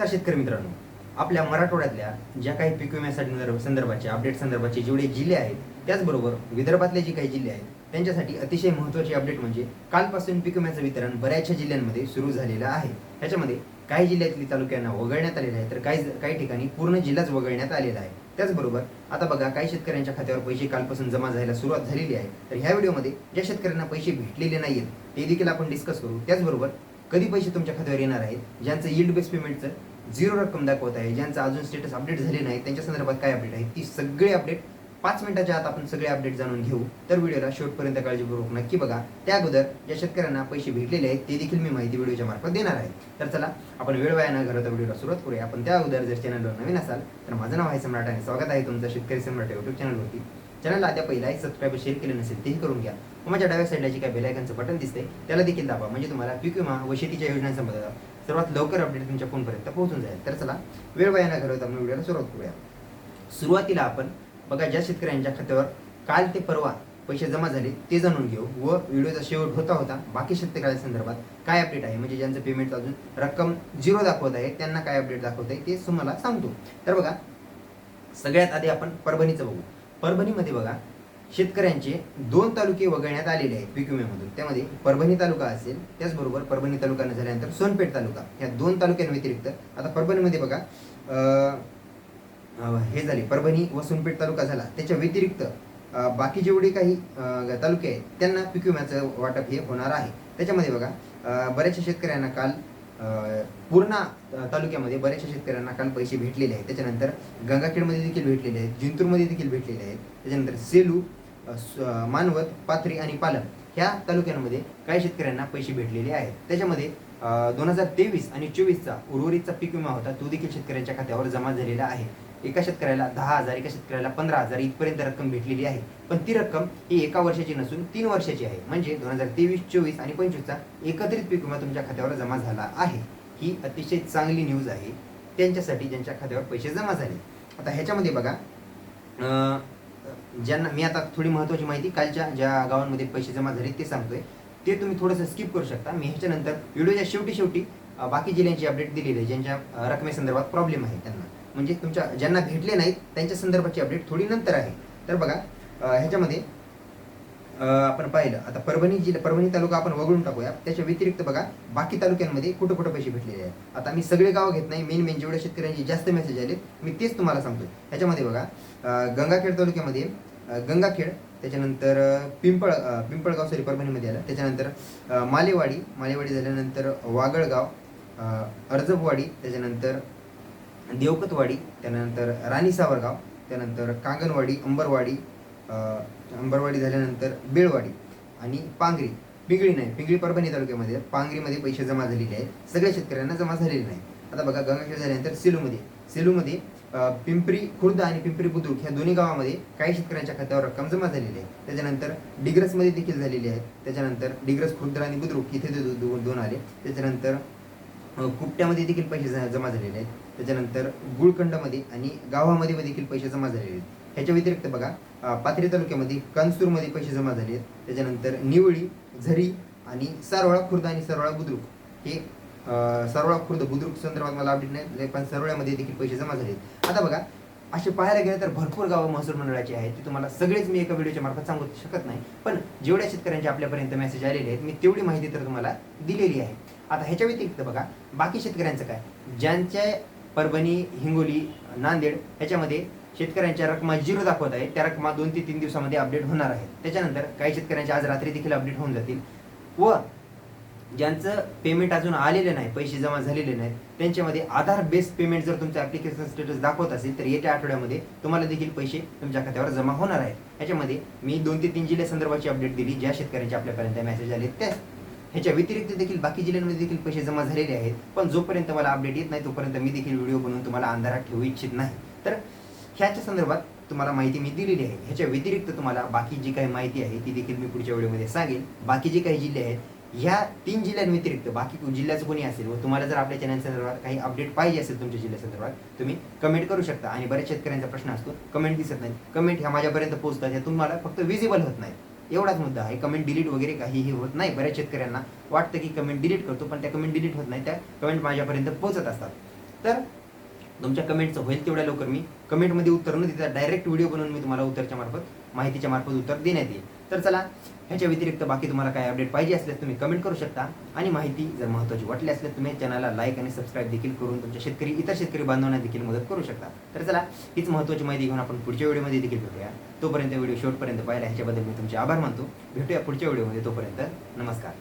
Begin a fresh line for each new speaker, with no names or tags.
नमस्कार शेतकरी मित्रांनो, आपल्या मराठवाड्यातल्या ज्या काही पीक विम्यासाठी संदर्भाचे अपडेट संदर्भाचे जेवढे जिल्हे आहेत, त्याचबरोबर विदर्भातले जे काही जिल्हे आहेत त्यांच्यासाठी अतिशय महत्त्वाची अपडेट म्हणजे कालपासून पीक विम्याचं वितरण बऱ्याचशा जिल्ह्यांमध्ये सुरू झालेलं आहे. ह्याच्यामध्ये काही जिल्ह्यातली तालुक्यांना वगळण्यात आलेलं आहे, तर काही ठिकाणी पूर्ण जिल्हाच वगळण्यात आलेला आहे. त्याचबरोबर आता बघा, काही शेतकऱ्यांच्या खात्यावर पैसे कालपासून जमा झाल्याला सुरुवात झालेली आहे. तर ह्या व्हिडिओमध्ये ज्या शेतकऱ्यांना पैसे भेटलेले नाहीत ते देखील आपण डिस्कस करू. त्याचबरोबर कधी पैसे तुमच्या खात्यावर येणार आहेत, ज्यांचं यील्ड बेस पेमेंटचं 0 रक्कम दाखवत आहे, ज्यांचं अजून स्टेटस अपडेट झाले नाही, त्यांच्या संदर्भात काय अपडेट आहे, ती सगळे अपडेट 5 मिनिटाच्या आत आपण सगळे अपडेट जाणून घेऊ. तर व्हिडिओला शेवटपर्यंत काळजीपूर्वक नक्की बघा. त्या अगोदर ज्या शेतकऱ्यांना पैसे भेटलेले आहेत ते देखील मी माहिती व्हिडिओच्या मार्फत देणार आहे. तर चला आपण वेळ वाया न घालवता व्हिडिओला सुरुवात करूया. आपण त्या अगोदर जर चॅनलवर नवीन असाल तर माझं नाव आहे सम्राट आणि स्वागत आहे तुमचं शेतकरी सम्राट युट्यूब चॅनलवरती. चॅनलला आता पहिला एक सबस्क्राईब शेअर केलं नसेल तेही करून घ्या. माझ्या डाव्या साईडला जे काही बेल आयकॉनचं बटन दिसते त्याला देखील दाबा, म्हणजे तुम्हाला पीक विमा व शेतीच्या योजनांसंबंधात सर्वात लवकर अपडेट तुमच्या फोनपर्यंत पोहोचून जाईल. तर चला वेळ वाया न घालवता आपण व्हिडिओला सुरुवात करूया. सुरुवातीला आपण बघा, ज्या शेतकऱ्यांच्या खात्यावर काल ते परवा पैसे जमा झाले ते जाणून घेऊ व व्हिडिओचा शेवट होता बाकी शेतकऱ्यांच्या संदर्भात काय अपडेट आहे, म्हणजे ज्यांचं पेमेंट अजून रक्कम 0 दाखवत आहे त्यांना काय अपडेट दाखवत आहे ते तुम्हाला सांगतो. तर बघा, सगळ्यात आधी आपण परभणीचं बघू. परभणीमध्ये बघा, शेतकऱ्यांचे 2 तालुके वगळण्यात आलेले आहेत पीक विम्यामधून. त्यामध्ये परभणी तालुका असेल, त्याचबरोबर परभणी तालुका न झाल्यानंतर सोनपेठ तालुका, या 2 तालुक्यांव्यतिरिक्त आता परभणीमध्ये बघा हे झाले, परभणी व सोनपेठ तालुका झाला, त्याच्या व्यतिरिक्त बाकी जेवढे काही तालुके आहेत त्यांना पीक विम्याचं वाटप हे होणार आहे. त्याच्यामध्ये बघा, बऱ्याचशा शेतकऱ्यांना काल पूर्णा तालुक्यामध्ये बऱ्याचशा शेतकऱ्यांना काल पैसे भेटलेले आहेत. त्याच्यानंतर गंगाखेडमध्ये देखील भेटलेले आहेत, जिंतूरमध्ये देखील भेटलेले आहेत. त्याच्यानंतर सेलू, मानवत, पाथरी आणि पालम ह्या तालुक्यांमध्ये काही शेतकऱ्यांना पैसे भेटलेले आहेत. त्याच्यामध्ये 2023 आणि 24चा उर्वरितचा पीक विमा होता तो देखील शेतकऱ्यांच्या खात्यावर जमा झालेला आहे. एका शेतकऱ्याला 10,000, एका शेतकऱ्याला 15,000 इथपर्यंत रक्कम भेटलेली आहे. पण ती रक्कम ही एका वर्षाची नसून 3 वर्षाची आहे, म्हणजे 2023, 24 आणि 25चा एकत्रित पीक विमा तुमच्या खात्यावर जमा झाला आहे. ही अतिशय चांगली न्यूज आहे त्यांच्यासाठी ज्यांच्या खात्यावर पैसे जमा झाले. आता ह्याच्यामध्ये बघा, ज्यांना मी आता थोडी महत्त्वाची माहिती कालच्या ज्या गावांमध्ये पैसे जमा झाले ते सांगतोय, ते तुम्ही थोडंसं स्किप करू शकता. मी ह्याच्यानंतर व्हिडिओच्या शेवटी बाकी जिल्ह्यांची अपडेट दिलेली आहे ज्यांच्या रकमेसंदर्भात प्रॉब्लेम आहे त्यांना, म्हणजे तुमच्या ज्यांना भेटले नाहीत त्यांच्या संदर्भाची अपडेट थोडी नंतर आहे. तर बघा, ह्याच्यामध्ये आपण पाहिलं, आता परभणी तालुका आपण वगळून टाकूया. त्याच्या व्यतिरिक्त बघा, बाकी तालुक्यांमध्ये कुठं कुठं पैसे भेटलेले आहेत. आता मी सगळे गाव घेत नाही, मेन जेवढ्या शेतकऱ्यांची जास्त मेसेज आले मी तेच तुम्हाला सांगतोय. ह्याच्यामध्ये बघा, गंगाखेड तालुक्यामध्ये गंगाखेड, त्याच्यानंतर पिंपळगाव सॉरी परभणीमध्ये आलं, त्याच्यानंतर मालेवाडी झाल्यानंतर वागळगाव, अर्जबवाडी, त्याच्यानंतर देवकतवाडी, त्यानंतर राणी सावरगाव, त्यानंतर कांगणवाडी, अंबरवाडी झाल्यानंतर बेळवाडी आणि पिंगळी परभणी तालुक्यामध्ये पांगरीमध्ये पैसे जमा झालेले आहेत. सगळ्या शेतकऱ्यांना जमा झालेले नाही. आता बघा, गंगाखेड झाल्यानंतर सेलूमध्ये पिंपरी खुर्द आणि पिंपरी बुद्रुक ह्या दोन्ही गावामध्ये काही शेतकऱ्यांच्या खात्यावर रक्कम जमा झालेली आहे. त्याच्यानंतर डिग्रसमध्ये देखील झालेली आहे. त्याच्यानंतर डिग्रस, खुर्द आणि बुद्रुक इथे 2 आले. त्याच्यानंतर कुपट्यामध्ये देखील पैसे जमा झालेले आहेत. त्याच्यानंतर गुळकंडमध्ये आणि गावामध्ये देखील पैसे जमा झालेले आहेत. ह्याच्या व्यतिरिक्त बघा, पाथरी तालुक्यामध्ये कणसूरमध्ये पैसे जमा झाले आहेत. त्याच्यानंतर निवळी, झरी आणि सारोळा खुर्द आणि सारोळा बुद्रुक, हे सारोळा खुर्द बुद्रुक संदर्भात मला अपडेट नाही, पण सारोळ्यामध्ये देखील पैसे जमा झाले आहेत. आता बघा, असे पाहायला गेलं तर भरपूर गावं महसूल मंडळाची आहेत, ते तुम्हाला सगळेच मी एका व्हिडिओच्या मार्फत सांगू शकत नाही, पण जेवढ्या शेतकऱ्यांचे आपल्यापर्यंत मेसेज आलेले आहेत मी तेवढी माहिती तर तुम्हाला दिलेली आहे. आता ह्याच्या व्यतिरिक्त बघा, बाकी शेतकऱ्यांचं काय, ज्यांच्या परभणी, हिंगोली, नांदेड ह्याच्यामध्ये शेतकऱ्यांच्या रकमा 0 दाखवत आहे, त्या रकमा 2 ते 3 दिवसामध्ये अपडेट होणार आहेत. त्याच्यानंतर काही शेतकऱ्यांच्या आज रात्री देखील अपडेट होऊन जातील. व ज्यांचं पेमेंट अजून आलेलं नाही, पैसे जमा झालेले नाहीत, त्यांच्यामध्ये आधार बेस्ड पेमेंट जर तुमचं ॲप्लिकेशन स्टेटस दाखवत असेल तर येत्या आठवड्यामध्ये तुम्हाला देखील पैसे तुमच्या खात्यावर जमा होणार आहेत. ह्याच्यामध्ये मी 2 ते 3 जिल्ह्या संदर्भाची अपडेट दिली ज्या शेतकऱ्यांचे आपल्यापर्यंत मेसेज आले त्याच. ह्याच्या व्यतिरिक्त देखील बाकी जिल्ह्यांमध्ये देखील पैसे जमा झालेले आहेत, पण जोपर्यंत मला अपडेट येत नाही तोपर्यंत मी देखील व्हिडिओ बनवून तुम्हाला अंधारात ठेवू इच्छित नाही. तर ह्याच्या संदर्भात तुम्हाला माहिती मी दिलेली आहे. ह्याच्या व्यतिरिक्त तुम्हाला बाकी जी काही माहिती आहे ती देखील मी पुढच्या व्हिडिओमध्ये सांगेन. बाकी जे काही जिल्हे आहेत, ह्या 3 जिल्ह्यांव्यतिरिक्त बाकी जिल्ह्याचं कोणी असेल व तुम्हाला जर आपल्या चॅनल संदर्भात काही अपडेट पाहिजे असेल तुमच्या जिल्ह्यासंदर्भात, तुम्ही कमेंट करू शकता. आणि बऱ्याच शेतकऱ्यांचा प्रश्न असतो, कमेंट दिसत नाही, कमेंट ह्या माझ्यापर्यंत पोहोचतात, ह्या तुम्हाला फक्त विजिबल होत नाही, एवढाच मुद्दा आहे. कमेंट डिलीट वगैरे काहीही होत नाही. बऱ्याच शेतकऱ्यांना वाटतं की कमेंट डिलीट करतो, पण त्या कमेंट डिलीट होत नाही, त्या कमेंट माझ्यापर्यंत पोहोचत असतात. तर तुमच्या कमेंटचं होईल तेवढ्या लवकर मी कमेंटमध्ये उत्तर न देता डायरेक्ट व्हिडिओ बनवून मी तुम्हाला उत्तरच्या मार्फत माहितीच्या मार्फत उत्तर देण्यात येईल. तर चला, ह्याच्या व्यतिरिक्त बाकी तुम्हाला काय अपडेट पाहिजे असल्यास तुम्ही कमेंट करू शकता आणि माहिती जर महत्त्वाची वाटली असल्यास तुम्ही चॅनलला लाईक आणि सबस्क्राईब देखील करून तुमच्या इतर शेतकरी बांधवांना देखील मदत करू शकता. तर चला, हीच महत्त्वाची माहिती घेऊन आपण पुढच्या व्हिडिओमध्ये देखील भेटूया. तोपर्यंत व्हिडिओ शेवटपर्यंत पाहिला ह्याच्याबद्दल मी तुमचे आभार मानतो. भेटूया पुढच्या व्हिडिओमध्ये. तोपर्यंत नमस्कार.